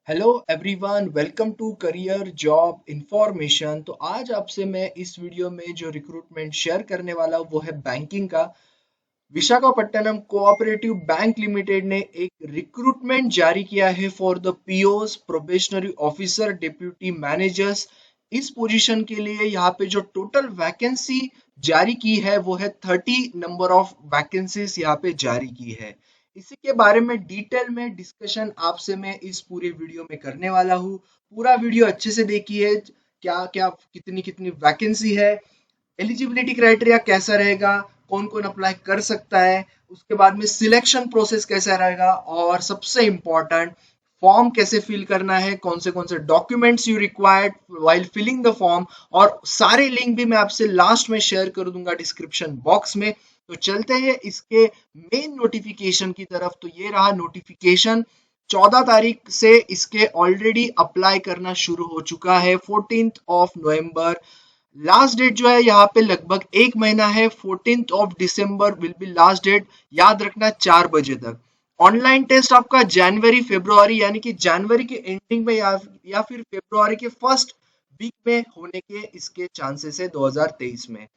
Hello everyone, welcome to career job information. तो आज आपसे मैं इस वीडियो में जो रिक्रूटमेंट शेयर करने वाला हूँ वो है बैंकिंग का। विशाखापट्टनम कोऑपरेटिव बैंक लिमिटेड ने एक रिक्रूटमेंट जारी किया है for the POS, probationary officer, deputy managers. इस पोजीशन के लिए यहाँ पे जो टोटल वैकेंसी जारी की है वो है 30 नंबर ऑफ वैकेंसीज यहाँ पे जारी की है। इसी के बारे में डिटेल में डिस्कशन आपसे मैं इस पूरे वीडियो में करने वाला हूँ। पूरा वीडियो अच्छे से देखिए, क्या क्या कितनी कितनी वैकेंसी है, एलिजिबिलिटी क्राइटेरिया कैसा रहेगा, कौन कौन अप्लाई कर सकता है, उसके बाद में सिलेक्शन प्रोसेस कैसा रहेगा, और सबसे इंपॉर्टेंट फॉर्म कैसे फिल करना है, कौन से documents you required while filling the form. और सारे लिंक भी मैं आपसे लास्ट में शेयर कर दूंगा डिस्क्रिप्शन बॉक्स में। तो चलते हैं इसके मेन नोटिफिकेशन की तरफ। तो ये रहा नोटिफिकेशन। 14 तारीख से इसके ऑलरेडी अप्लाई करना शुरू हो चुका है, 14 लास्ट डेट जो है यहाँ पे लगभग एक महीना है। 14 विल बी लास्ट डेट, याद रखना 4 बजे तक। ऑनलाइन टेस्ट आपका जनवरी फरवरी यानी कि जनवरी के एंडिंग में या फिर फरवरी के फर्स्ट वीक में होने के इसके चांसेस है 2023 में।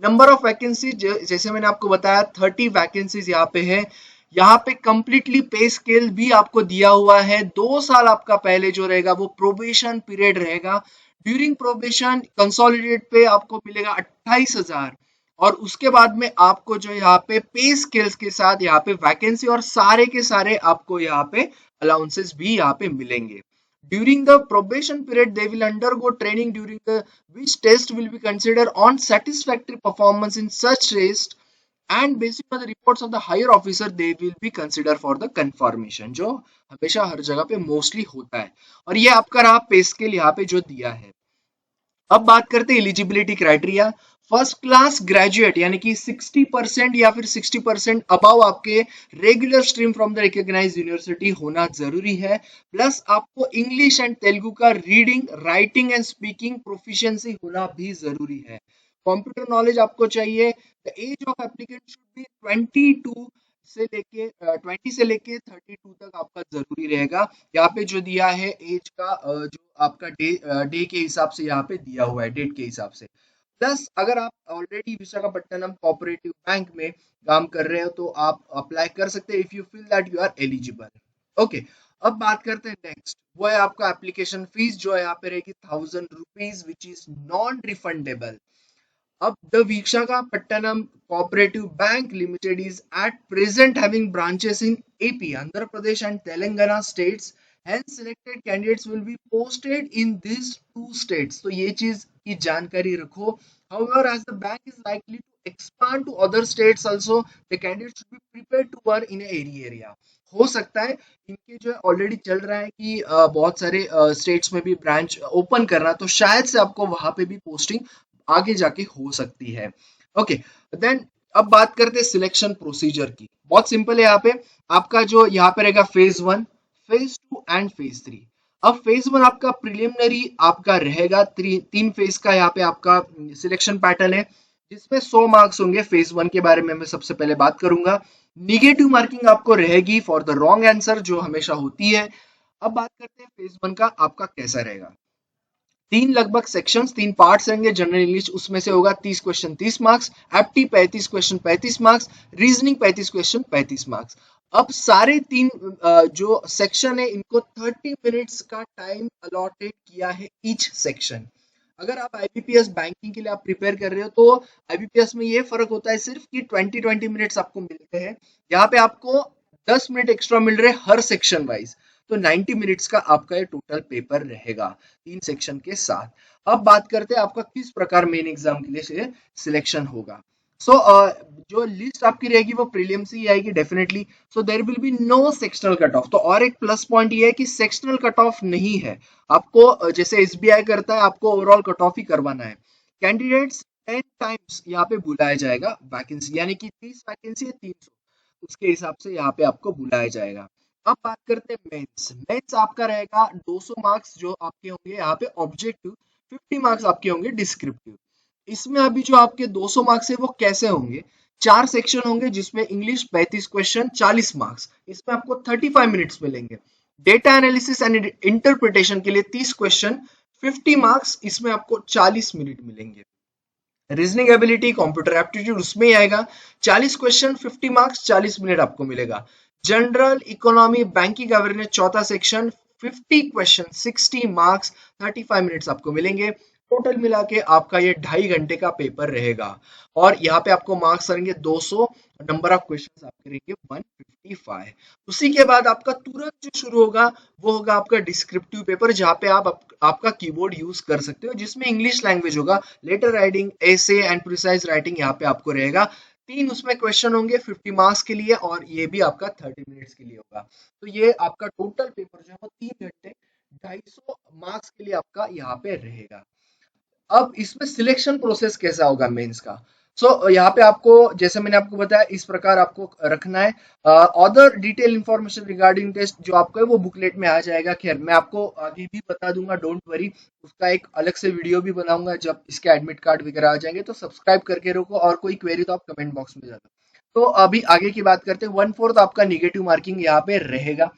नंबर ऑफ वैकेंसी जैसे मैंने आपको बताया 30 वैकेंसीज यहाँ पे है। यहाँ पे कंप्लीटली पे स्केल भी आपको दिया हुआ है। 2 साल आपका पहले जो रहेगा वो प्रोबेशन पीरियड रहेगा। ड्यूरिंग प्रोबेशन कंसोलिडेट पे आपको मिलेगा 28,000। और उसके बाद में आपको जो यहाँ पे स्केल्स के साथ यहाँ पे वैकेंसी और सारे के सारे आपको यहाँ पे अलाउंसेस भी यहाँ पे मिलेंगे। During the probation period they will undergo training during the which test will be considered on satisfactory performance in such test and based on the reports of the higher officer they will be considered for the confirmation, जो हमेशा हर जगह पे mostly होता है। और ये आपका रहा पे स्केल यहाँ पे जो दिया है। अब बात करते हैं eligibility criteria. First class graduate यानी कि 60% या फिर 60% अबव आपके regular stream from the recognised university होना जरूरी है। प्लस आपको इंग्लिश एंड तेलुगु का reading, writing and speaking proficiency होना भी जरूरी है। कंप्यूटर नॉलेज आपको चाहिए। The age of applicant should be 20 से लेके 32 तक आपका जरूरी रहेगा। यहाँ पे जो दिया है एज का जो आपका डे के हिसाब से यहाँ पे दिया हुआ है, डेट के हिसाब से। प्लस अगर आप ऑलरेडी विशाखापट्टनम कोऑपरेटिव बैंक में काम कर रहे हो तो आप अप्लाई कर सकते हैं if you feel that you are eligible. Okay, अब बात करते हैं नेक्स्ट। वो है आपका एप्लीकेशन फीस जो है यहाँ पे रहेगी 1000 rupees which is non refundable. अब the Visakhapatnam Cooperative Bank Limited is at present having branches in AP, Andhra Pradesh and Telangana states. Hence, selected candidates will be posted in these two states. तो ये चीज की जानकारी रखो। However, as the bank is likely to expand to other states also, the candidates should be prepared to work in a area. हो सकता है इनके जो ऑलरेडी चल रहा है कि बहुत सारे स्टेट्स में भी ब्रांच ओपन कर रहा है, तो शायद से आपको वहां पे भी पोस्टिंग आगे जाके हो सकती है। ओके, देन अब बात करते हैं सिलेक्शन प्रोसीजर की। बहुत सिंपल है। यहाँ पे आपका जो यहाँ पे रहेगा फेज 1, फेज 2 एंड फेज 3। अब फेज 1 आपका प्रिलिमिनरी आपका रहेगा। 3 फेज का यहाँ पे आपका सिलेक्शन पैटर्न है जिसमें 100 मार्क्स होंगे। फेज 1 के बारे में मैं सबसे पहले बात करूंगा। निगेटिव मार्किंग आपको रहेगी फॉर द रॉन्ग आंसर जो हमेशा होती है। अब बात करते हैं फेज 1 का आपका कैसा रहेगा। लगभग सेक्शंस, 3 पार्ट्स रहेंगे। जनरल इंग्लिश उसमें से होगा 30 question 30 marks, apti 35 question 35 marks, reasoning 35 question 35 marks. अब सारे 3 जो सेक्शन है इनको 30 मिनट्स का टाइम अलॉटेड किया है ईच सेक्शन। अगर आप आईबीपीएस बैंकिंग के लिए आप प्रिपेयर कर रहे हो तो आईबीपीएस में ये फर्क होता है सिर्फ कि 20 मिनट्स आपको मिलते हैं। यहाँ पे आपको 10 मिनट एक्स्ट्रा मिल रहे हैं हर सेक्शन वाइज। तो 90 मिनट्स का आपका ये टोटल पेपर रहेगा 3 सेक्शन के साथ। अब बात करते हैं आपका किस प्रकार मेन एग्जाम के लिए सिलेक्शन होगा। सो जो लिस्ट आपकी रहेगी वो प्रीलिम्स ही आएगी definitely. So there will be no sectional cut off. तो और एक प्लस पॉइंट ये है कि सेक्शनल कट ऑफ नहीं है। आपको जैसे एसबीआई करता है आपको ओवरऑल कट ऑफ ही करवाना है। कैंडिडेट्स 10 टाइम्स यहाँ पे बुलाया जाएगा वैकेंसी, यानी कि 30 वैकेंसी है 300, उसके हिसाब से यहाँ पे आपको बुलाया जाएगा। अब बात करते हैं मेंस। मेंस आपका रहेगा 200 मार्क्स जो आपके होंगे यहाँ पे ऑब्जेक्टिव, 50 मार्क्स आपके होंगे डिस्क्रिप्टिव। इसमें अभी जो आपके 200 मार्क्स है वो कैसे होंगे। 4 सेक्शन होंगे जिसमें इंग्लिश 35 क्वेश्चन 40 मार्क्स, इसमें आपको 35 मिनट्स मिलेंगे। डेटा एनालिसिस एंड इंटरप्रिटेशन के लिए 30 क्वेश्चन, 50 मार्क्स, इसमें आपको 40 मिनट मिलेंगे। रीजनिंग एबिलिटी, कंप्यूटर एप्टीट्यूड उसमें ही आएगा, 40 क्वेश्चन, 50 मार्क्स, 40 मिनट आपको मिलेगा। जनरल इकोनॉमी बैंकिंग अवेयरनेस चौथा सेक्शन, 50 क्वेश्चन, 60 मार्क्स, 35 मिनट्स आपको मिलेंगे। टोटल मिला के आपका ये 2.5 घंटे का पेपर रहेगा और यहाँ पे आपको मार्क्स रहेंगे 200, नंबर ऑफ क्वेश्चन आपके रहेंगे 155। उसी के बाद आपका तुरंत जो शुरू होगा वो होगा आपका डिस्क्रिप्टिव पेपर, जहाँ पे आपका कीबोर्ड यूज कर सकते हो, जिसमें इंग्लिश लैंग्वेज होगा, letter writing, essay and precise writing यहाँ पे आपको रहेगा। 3 उसमें क्वेश्चन होंगे 50 मार्क्स के लिए और ये भी आपका 30 मिनट्स के लिए होगा। तो ये आपका टोटल पेपर जो है वो 3 घंटे 250 मार्क्स के लिए आपका यहाँ पे रहेगा। अब इसमें सिलेक्शन प्रोसेस कैसा होगा मेंस का? यहाँ पे आपको, जैसे मैंने आपको बताया, इस प्रकार आपको रखना है। Other detail information regarding test जो आपका है वो बुकलेट में आ जाएगा। खैर मैं आपको आगे भी बता दूंगा, डोंट वरी, उसका एक अलग से वीडियो भी बनाऊंगा जब इसके एडमिट कार्ड वगैरह आ जाएंगे। तो सब्सक्राइब करके रखो और कोई क्वेरी तो आप कमेंट बॉक्स में जाना। तो अभी आगे की बात करते हैं। 1/4 आपका निगेटिव मार्किंग यहाँ पे रहेगा।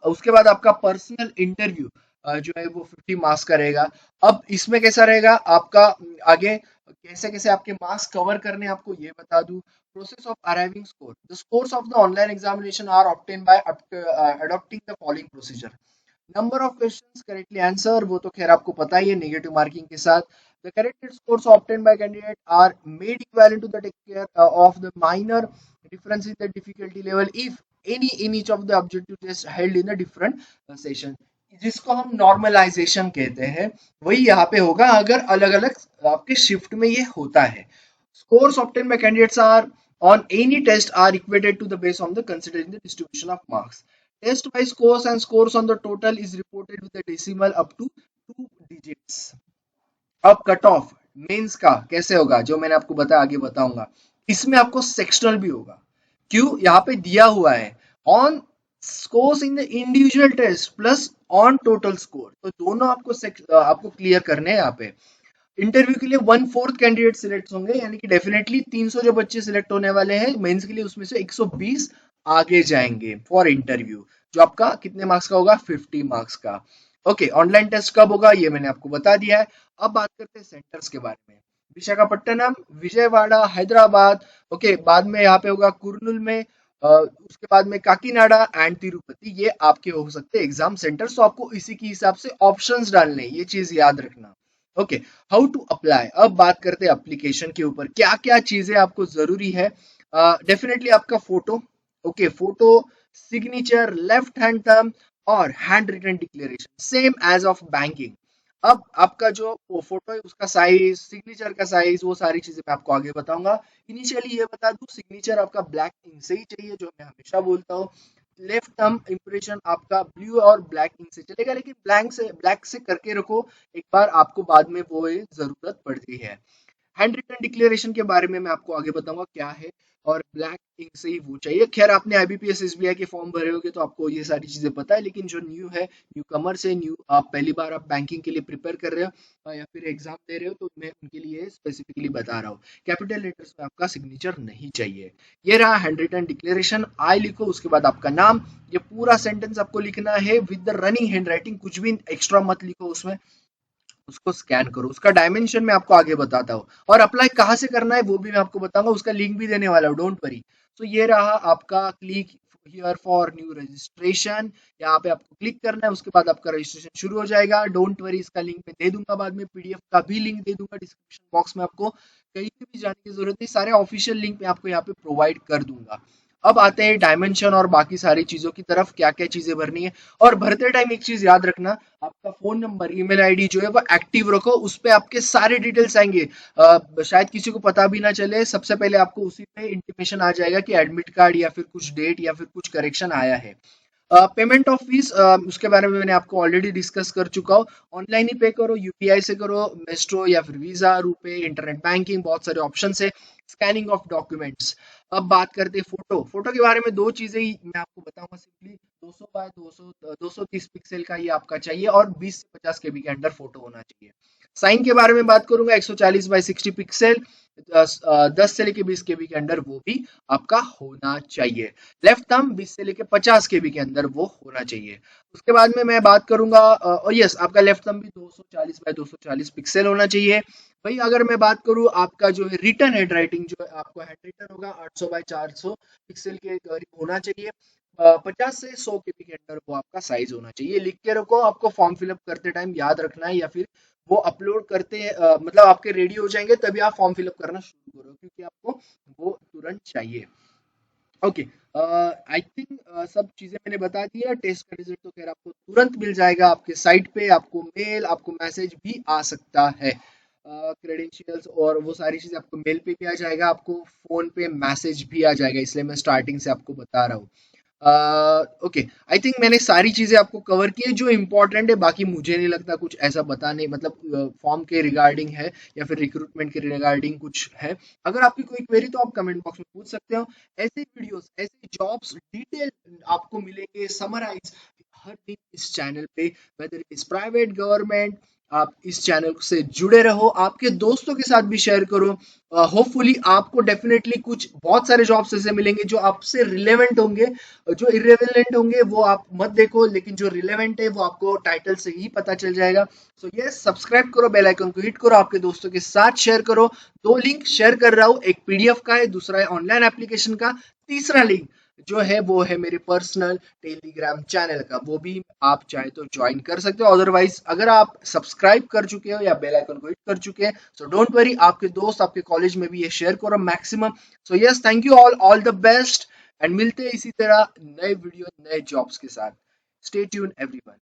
उसके बाद आपका पर्सनल इंटरव्यू जो है वो 50 मार्क्स का रहेगा। अब इसमें कैसा रहेगा आपका, आगे कैसे कैसे आपके मार्क्स कवर करने हैं आपको ये बता दूं। Process of arriving score, the scores of the online examination are obtain by adopting the following procedure. Number of questions correctly answer, वो तो खैर आपको पता ही है नेगेटिव मार्किंग के साथ। The corrected scores obtain by candidate are made equivalent to the take care of the minor difference in the difficulty level if any in each of the objective tests held in a different session, जिसको हम normalisation कहते हैं, वही यहाँ पे होगा अगर अलग अलग आपके शिफ्ट में ये होता है। Scores obtain by candidates are on any test are equated to the base on the considering the distribution of marks. Test by scores and scores on the total is reported with a decimal up to 2 digits. अब cut off mains का कैसे होगा, जो मैंने आपको बताया आगे बताऊंगा। इसमें आपको सेक्शनल भी होगा, क्यों, यहाँ पे दिया हुआ है on scores in the individual test plus on total score, तो दोनों आपको क्लियर करने हैं। यहाँ पे इंटरव्यू के लिए 1/4 कैंडिडेट सिलेक्ट होंगे, यानी कि डेफिनेटली 300 जो बच्चे सिलेक्ट होने वाले हैं मेंस के लिए, उसमें से 120 आगे जाएंगे फॉर इंटरव्यू, जो आपका कितने मार्क्स का होगा, 50 मार्क्स का। ओके, ऑनलाइन टेस्ट कब होगा ये मैंने आपको बता दिया है। अब बात करते हैं सेंटर्स के बारे में। विशाखापट्टनम, विजयवाड़ा, हैदराबाद, ओके, बाद में यहाँ पे होगा कुर्नूल में, उसके बाद में काकीनाडा एंड तिरुपति, ये आपके हो सकते हैं एग्जाम सेंटर्स। तो आपको इसी के हिसाब से ऑप्शंस डालने, ये चीज याद रखना। Okay, how to apply. अब बात करते हैं एप्लीकेशन के ऊपर, क्या क्या चीजें आपको जरूरी है। डेफिनेटली आपका photo, okay, photo, signature, left hand thumb और hand written declaration same as of banking. अब आपका जो फोटो है उसका साइज, सिग्नेचर का साइज, वो सारी चीजें मैं आपको आगे बताऊंगा। इनिशियली ये बता दूं, सिग्नेचर आपका ब्लैक इंक से ही चाहिए, जो मैं हमेशा बोलता हूँ। लेफ्ट थंब इंप्रेशन आपका ब्लू और ब्लैक इंक से चलेगा, लेकिन ब्लैक से करके रखो, एक बार आपको बाद में वो जरूरत पड़ती है। हैंड रिटन डिक्लेरेशन के बारे में मैं आपको आगे बताऊंगा क्या है, और ब्लैक इंक से ही वो चाहिए। खैर आपने आईबीपीएस एसबीआई के फॉर्म भरे होंगे तो आपको ये सारी चीजें पता है, लेकिन जो न्यू है, न्यू कमर से, न्यू आप पहली बार आप बैंकिंग के लिए प्रिपेयर कर रहे हो या फिर एग्जाम दे रहे हो, तो मैं उनके लिए स्पेसिफिकली बता रहा हूँ। कैपिटल लेटर्स में आपका सिग्नेचर नहीं चाहिए। ये रहा हैंड रिटन डिक्लेरेशन। आई लिखो, उसके बाद आपका नाम, ये पूरा सेंटेंस आपको लिखना है with the running hand writing, कुछ भी एक्स्ट्रा मत लिखो उसमें। उसको स्कैन करो, उसका डायमेंशन मैं आपको आगे बताता हूँ, और अप्लाई कहाँ से करना है वो भी मैं आपको बताऊंगा, उसका लिंक भी देने वाला हूँ, डोंट वरी। तो ये रहा आपका click here for new registration, यहाँ पे आपको क्लिक करना है, उसके बाद आपका रजिस्ट्रेशन शुरू हो जाएगा। डोंट वरी, इसका लिंक मैं दे दूंगा बाद में, पीडीएफ का भी लिंक दे दूंगा डिस्क्रिप्शन बॉक्स में, आपको कहीं पे भी जाने की जरूरत नहीं, सारे ऑफिशियल लिंक मैं आपको यहाँ पे प्रोवाइड कर दूंगा। अब आते हैं डायमेंशन और बाकी सारी चीजों की तरफ, क्या क्या चीजें भरनी है। और भरते टाइम एक चीज याद रखना, आपका फोन नंबर, ईमेल आईडी जो है वो एक्टिव रखो, उस पे आपके सारे डिटेल्स आएंगे। शायद किसी को पता भी ना चले, सबसे पहले आपको उसी पे इंटीमेशन आ जाएगा कि एडमिट कार्ड या फिर कुछ डेट या फिर कुछ करेक्शन आया है। पेमेंट ऑफ फीस, उसके बारे में मैंने आपको ऑलरेडी डिस्कस कर चुका हूँ। ऑनलाइन ही पे करो, यूपीआई से करो, मेस्ट्रो या फिर वीजा, रुपे, इंटरनेट बैंकिंग, बहुत सारे ऑप्शन है। Scanning of documents. अब बात करते हैं फोटो। फोटो के बारे में दो चीजें ही मैं आपको बताऊंगा सिंपली, 200 बाय 200 230 पिक्सल का ये आपका चाहिए, और 20 से 50 केबी के अंदर फोटो होना चाहिए। साइन के बारे में बात करूंगा 140 बाई 60 पिक्सल, 10 से लेके 20 केबी के अंदर वो भी आपका होना चाहिए। लेफ्ट थंब 20 से लेके 50 केबी के अंदर वो होना चाहिए। उसके बाद में मैं बात करूंगा और यस आपका लेफ्ट थंब भी 240 बाय 240 पिक्सल होना चाहिए। भाई अगर मैं बात करूं आपका जो है रिटन हैंड राइटिंग जो है आपको हैंड रिटन होगा 800 बाय 400 पिक्सल के करीब होना चाहिए। 50 से 100 केबी के अंदर वो आपका साइज होना चाहिए। लिख के रखो, आपको फॉर्म फिलअप करते टाइम याद रखना है, या फिर वो अपलोड करते मतलब आपके रेडी हो जाएंगे तभी आप फॉर्म फिलअप करना शुरू करो, क्योंकि आपको वो तुरंत चाहिए। ओके, आई थिंक सब चीजें मैंने बता दी है। टेस्ट का रिजल्ट तो खैर आपको तुरंत मिल जाएगा आपके साइट पे, आपको मेल, आपको मैसेज भी आ सकता है। क्रेडेंशियल्स और वो सारी चीजें आपको मेल पे भी आ जाएगा, आपको फोन पे मैसेज भी आ जाएगा, इसलिए मैं स्टार्टिंग से आपको बता रहा हूँ। ओके, आई थिंक मैंने सारी चीजें आपको कवर की है जो इम्पोर्टेंट है। बाकी मुझे नहीं लगता कुछ ऐसा बताने मतलब फॉर्म के रिगार्डिंग है या फिर रिक्रूटमेंट के रिगार्डिंग कुछ है। अगर आपकी कोई क्वेरी तो आप कमेंट बॉक्स में पूछ सकते हो। ऐसे वीडियोस, ऐसे जॉब्स डिटेल आपको मिलेंगे समराइज हर दिन इस चैनल पे, वेदर इज प्राइवेट गवर्नमेंट। आप इस चैनल से जुड़े रहो, आपके दोस्तों के साथ भी शेयर करो। होपफुली आपको डेफिनेटली कुछ बहुत सारे जॉब्स ऐसे मिलेंगे जो आपसे रिलेवेंट होंगे। जो इर्रेलेवेंट होंगे वो आप मत देखो, लेकिन जो रिलेवेंट है वो आपको टाइटल से ही पता चल जाएगा। सो यस, सब्सक्राइब करो, बेल आइकन को हिट करो, आपके दोस्तों के साथ शेयर करो। दो लिंक शेयर कर रहा हूँ, एक पीडीएफ का है, दूसरा है ऑनलाइन एप्लीकेशन का। तीसरा लिंक जो है वो है मेरे पर्सनल टेलीग्राम चैनल का, वो भी आप चाहे तो ज्वाइन कर सकते हो। अदरवाइज अगर आप सब्सक्राइब कर चुके हो या बेल आइकन को हिट कर चुके हैं, सो डोंट वरी, आपके दोस्त आपके कॉलेज में भी ये शेयर करो maximum. So yes, thank you all the best, and मिलते हैं इसी तरह नए वीडियो नए जॉब्स के साथ। Stay tune everyone.